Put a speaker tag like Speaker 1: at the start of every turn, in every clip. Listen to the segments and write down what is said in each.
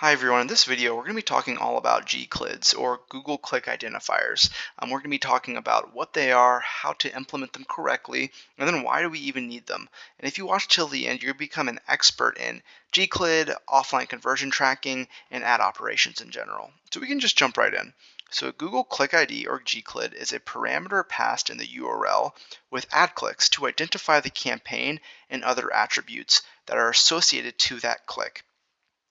Speaker 1: Hi everyone, in this video we're going to be talking all about Gclids or Google Click Identifiers. We're going to be talking about what they are, how to implement them correctly, and then why do we even need them. And if you watch till the end, you'll become an expert in Gclid, offline conversion tracking, and ad operations in general. So we can just jump right in. So Google Click ID or Gclid is a parameter passed in the URL with ad clicks to identify the campaign and other attributes that are associated to that click.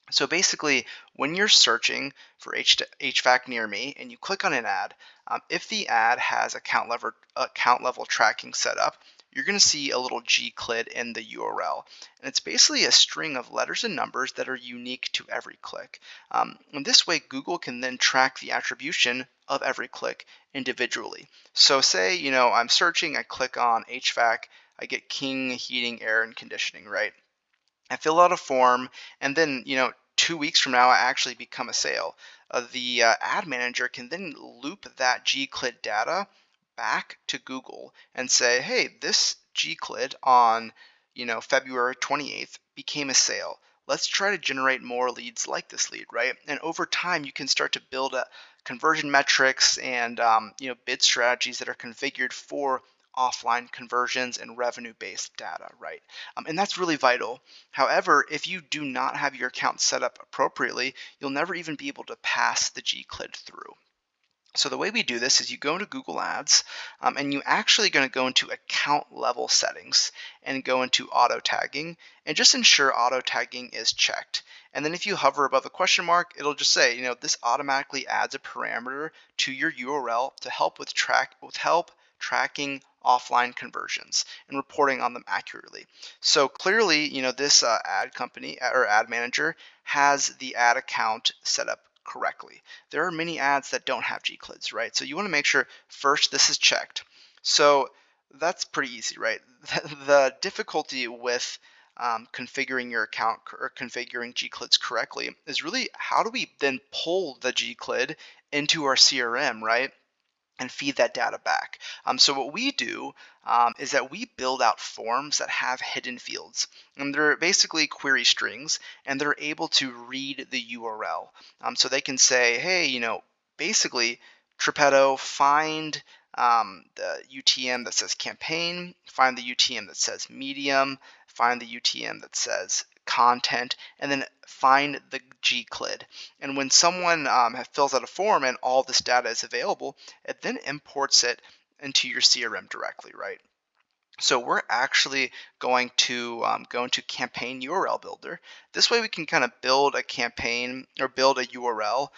Speaker 1: So basically, when you're searching for HVAC near me and you click on an ad, if the ad has account level tracking set up, you're going to see a little Gclid in the URL. And it's basically a string of letters and numbers that are unique to every click. And this way, Google can then track the attribution of every click individually. So say, I'm searching, I click on HVAC, I get King Heating, Air, and Conditioning, right? I fill out a form, and then 2 weeks from now, I actually become a sale. The ad manager can then loop that Gclid data back to Google and say, "Hey, this Gclid on February 28th became a sale. Let's try to generate more leads like this lead, right?" And over time, you can start to build conversion metrics and bid strategies that are configured for offline conversions and revenue-based data, right? And that's really vital. However, if you do not have your account set up appropriately, you'll never even be able to pass the Gclid through. So the way we do this is you go into Google Ads, and you actually going to go into account level settings and go into auto tagging and just ensure auto tagging is checked. And then if you hover above the question mark, it'll just say, this automatically adds a parameter to your URL to help with tracking offline conversions and reporting on them accurately. So clearly, this ad company or ad manager has the ad account set up correctly. There are many ads that don't have Gclids, right? So you want to make sure first this is checked. So that's pretty easy, right? The difficulty with configuring your account or configuring Gclids correctly is really how do we then pull the Gclid into our CRM, right? And feed that data back. So what we do is that we build out forms that have hidden fields, and they're basically query strings, and they're able to read the URL. So they can say, hey, basically, Tripetto, find the UTM that says campaign, find the UTM that says medium, find the UTM that says content, and then find the Gclid. And when someone fills out a form and all this data is available, it then imports it into your CRM directly, right? So we're actually going to go into campaign URL builder. This way we can kind of build a campaign or build a URL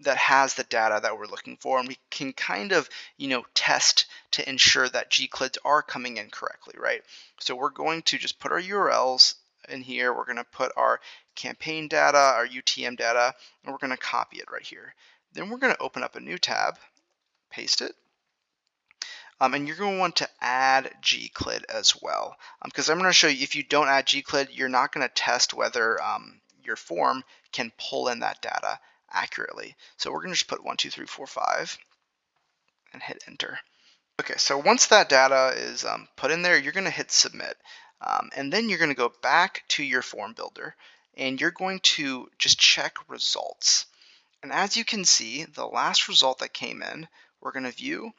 Speaker 1: that has the data that we're looking for, and we can kind of test to ensure that Gclids are coming in correctly, right? So we're going to just put our URLs in here. We're going to put our campaign data, our UTM data, and we're going to copy it right here. Then we're going to open up a new tab, paste it, and you're going to want to add Gclid as well, because I'm going to show you if you don't add Gclid, you're not going to test whether your form can pull in that data accurately. So we're going to just put 1, 2, 3, 4, 5 and hit enter. Okay, so once that data is put in there, you're going to hit submit. And then you're going to go back to your form builder and you're going to just check results. And as you can see, the last result that came in, we're going to view.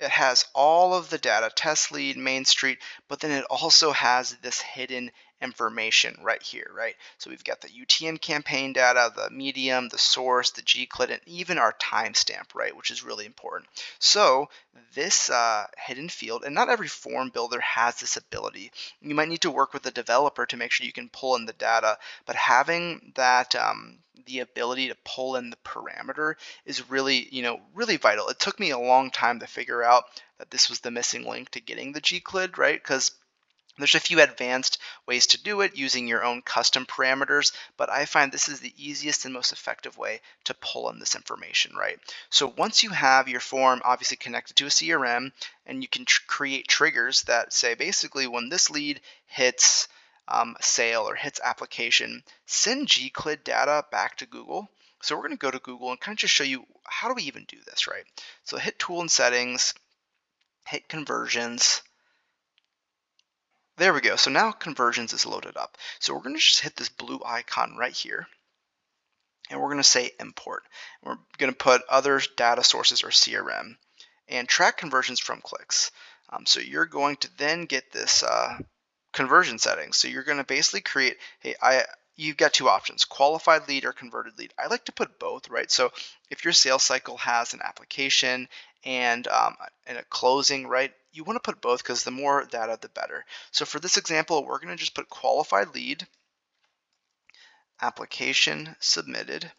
Speaker 1: It has all of the data, test lead, Main Street, but then it also has this hidden information right here, right? So we've got the UTM campaign data, the medium, the source, the Gclid, and even our timestamp, right, which is really important. So this hidden field, and not every form builder has this ability. You might need to work with a developer to make sure you can pull in the data, but having that the ability to pull in the parameter is really, really vital. It took me a long time to figure out that this was the missing link to getting the Gclid, right? Because there's a few advanced ways to do it using your own custom parameters, but I find this is the easiest and most effective way to pull in this information, right? So once you have your form obviously connected to a CRM, and you can create triggers that say basically when this lead hits sale or hits application, send Gclid data back to Google. So we're going to go to Google and kind of just show you how do we even do this, right? So hit tool and settings, hit conversions. There we go. So now conversions is loaded up. So we're going to just hit this blue icon right here. and we're going to say import. We're going to put other data sources or CRM and track conversions from clicks. So you're going to then get this conversion settings. So you're going to basically create, hey, you've got two options, qualified lead or converted lead. I like to put both, right? So if your sales cycle has an application and a closing, right, you want to put both because the more data, the better. So for this example, we're going to just put qualified lead, application submitted,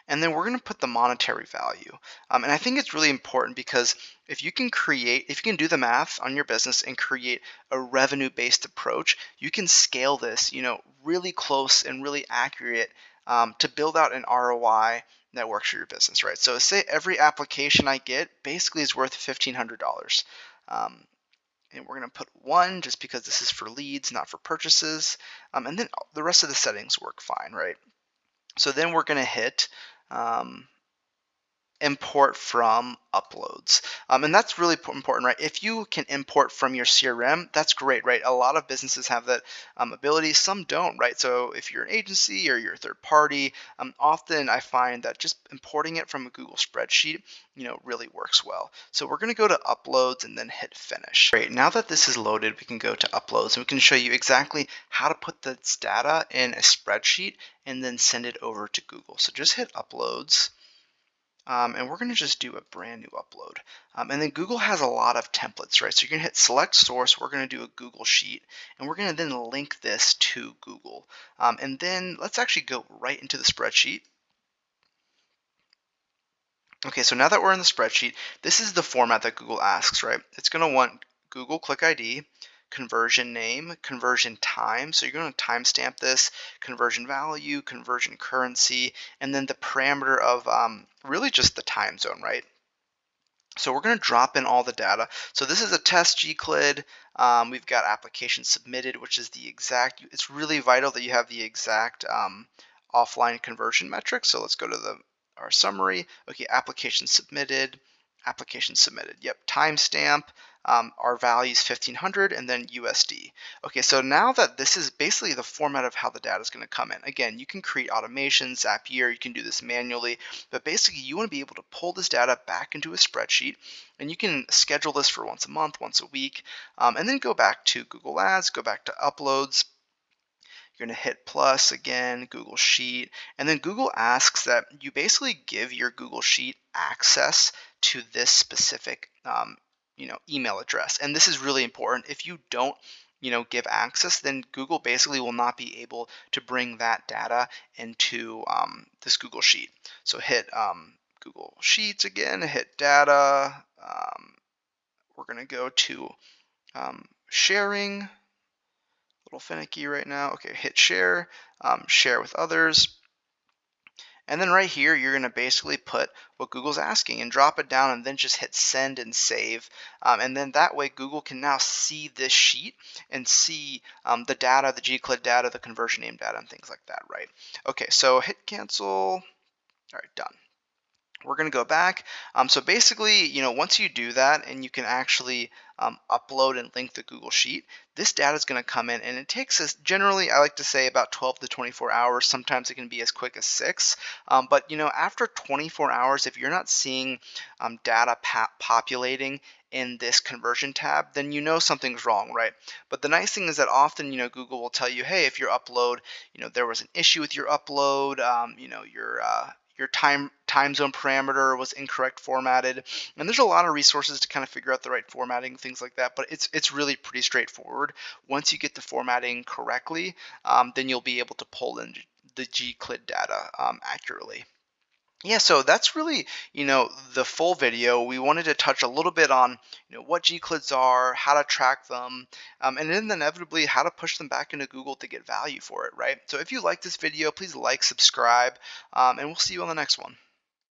Speaker 1: and then we're going to put the monetary value. And I think it's really important because if you can do the math on your business and create a revenue-based approach, you can scale this, really close and really accurate to build out an ROI that works for your business, right? So say every application I get basically is worth $1,500. And we're going to put 1 just because this is for leads, not for purchases. And then the rest of the settings work fine, right? So then we're going to hit um, import from uploads. And that's really important, right? If you can import from your CRM, that's great, right? A lot of businesses have that ability, some don't, right? So if you're an agency or you're a third party, often I find that just importing it from a Google spreadsheet, really works well. So we're going to go to uploads and then hit finish. Great, now that this is loaded, we can go to uploads and we can show you exactly how to put this data in a spreadsheet and then send it over to Google. So just hit uploads. And we're going to just do a brand new upload. And then Google has a lot of templates, right? So you're going to hit select source. We're going to do a Google Sheet, and we're going to then link this to Google. And then let's actually go right into the spreadsheet. Okay, so now that we're in the spreadsheet, this is the format that Google asks, right? It's going to want Google Click ID, conversion name, conversion time. So you're going to timestamp this, conversion value, conversion currency, and then the parameter of really just the time zone, right? So we're going to drop in all the data. So this is a test Gclid. We've got application submitted, which is the exact, it's really vital that you have the exact offline conversion metric. So let's go to our summary. Okay, application submitted, application submitted. Yep, timestamp. Our value is 1500 and then USD. Okay, so now that this is basically the format of how the data is going to come in. Again, you can create automations, Zapier, you can do this manually, but basically you want to be able to pull this data back into a spreadsheet, and you can schedule this for once a month, once a week, and then go back to Google Ads, go back to uploads. You're going to hit plus again, Google Sheet, and then Google asks that you basically give your Google Sheet access to this specific email address. And this is really important. If you don't give access, then Google basically will not be able to bring that data into this Google Sheet. So hit Google Sheets again, hit data. We're going to go to sharing. Little finicky right now. Okay, hit share, share with others. And then right here, you're going to basically put what Google's asking and drop it down and then just hit send and save. And then that way, Google can now see this sheet and see the data, the Gclid data, the conversion name data, and things like that, right? Okay, so hit cancel. All right, done. We're going to go back. So basically, once you do that and you can actually upload and link the Google Sheet, this data is going to come in, and it takes us generally, I like to say, about 12 to 24 hours. Sometimes it can be as quick as 6. But after 24 hours, if you're not seeing data populating in this conversion tab, then something's wrong, right? But the nice thing is that often, Google will tell you, hey, if your upload, there was an issue with your upload, your time zone parameter was incorrect formatted, and there's a lot of resources to kind of figure out the right formatting, things like that, but it's really pretty straightforward. Once you get the formatting correctly, then you'll be able to pull in the Gclid data accurately. Yeah, so that's really, the full video. We wanted to touch a little bit on, what Gclids are, how to track them, and then inevitably how to push them back into Google to get value for it, right? So if you like this video, please like, subscribe, and we'll see you on the next one.